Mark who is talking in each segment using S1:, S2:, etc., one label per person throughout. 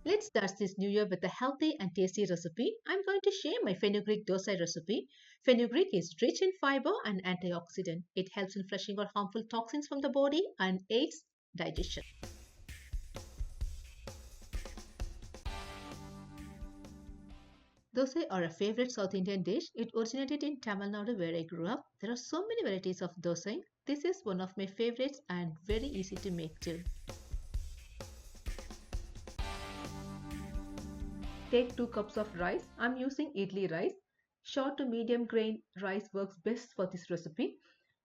S1: Let's start this new year with a healthy and tasty recipe. I'm going to share my fenugreek dosai recipe. Fenugreek is rich in fiber and antioxidant. It helps in flushing out harmful toxins from the body and aids digestion. Dosai are a favorite South Indian dish. It originated in Tamil Nadu where I grew up. There are so many varieties of dosai. This is one of my favorites and very easy to make too. Take 2 cups of rice. I'm using idli rice. Short to medium grain rice works best for this recipe.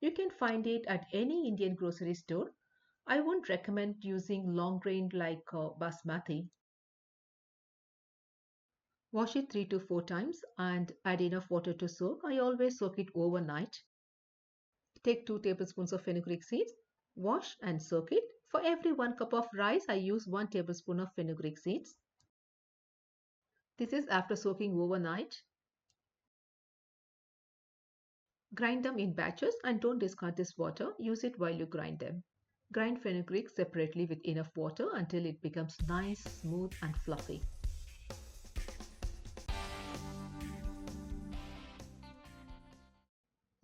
S1: You can find it at any Indian grocery store. I won't recommend using long grain like basmati. Wash it 3 to 4 times and add enough water to soak. I always soak it overnight. Take 2 tablespoons of fenugreek seeds. Wash and soak it. For every 1 cup of rice, I use 1 tablespoon of fenugreek seeds. This is after soaking overnight. Grind them in batches and don't discard this water. Use it while you grind them. Grind fenugreek separately with enough water until it becomes nice, smooth and fluffy.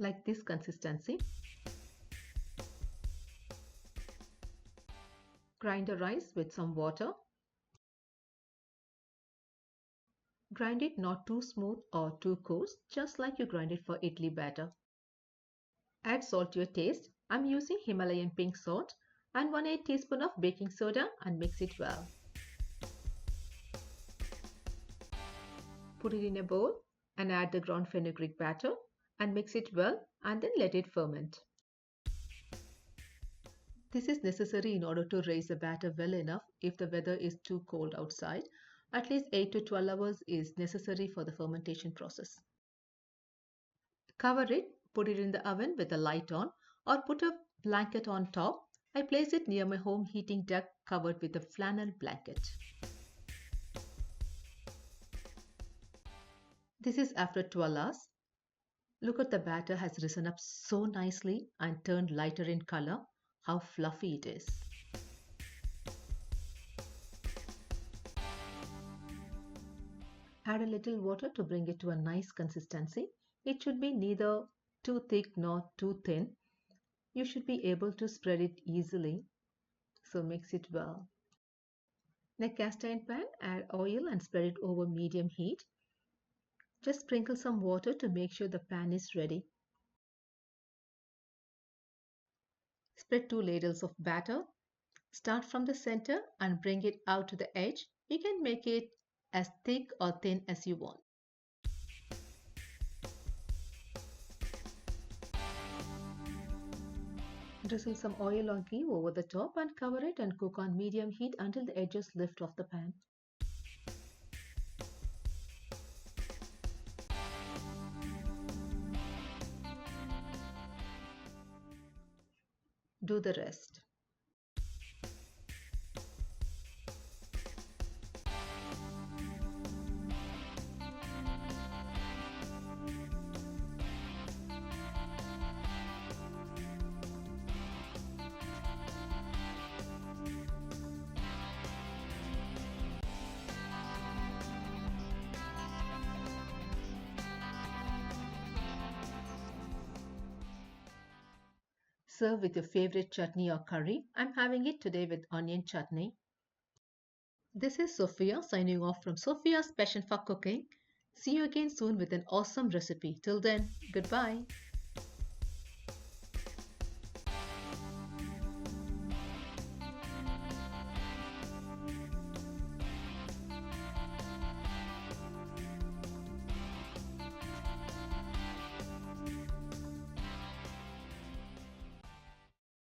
S1: Like this consistency. Grind the rice with some water. Grind it not too smooth or too coarse, just like you grind it for idli batter. Add salt to your taste. I'm using Himalayan pink salt and 1/8 teaspoon of baking soda and mix it well. Put it in a bowl and add the ground fenugreek batter and mix it well and then let it ferment. This is necessary in order to raise the batter well enough if the weather is too cold outside. At least 8 to 12 hours is necessary for the fermentation process. Cover it, put it in the oven with the light on or put a blanket on top. I place it near my home heating duct covered with a flannel blanket. This is after 12 hours. Look at the batter has risen up so nicely and turned lighter in color. How fluffy it is. Add a little water to bring it to a nice consistency. It should be neither too thick nor too thin. You should be able to spread it easily, so mix it well. In a cast iron pan, add oil and spread it over medium heat. Just sprinkle some water to make sure the pan is ready. Spread 2 ladles of batter. Start from the center and bring it out to the edge. You can make it as thick or thin as you want. Drizzle some oil or ghee over the top and cover it and cook on medium heat until the edges lift off the pan. Do the rest. Serve with your favorite chutney or curry. I'm having it today with onion chutney. This is Sophia signing off from Sophia's Passion for Cooking. See you again soon with an awesome recipe. Till then, goodbye.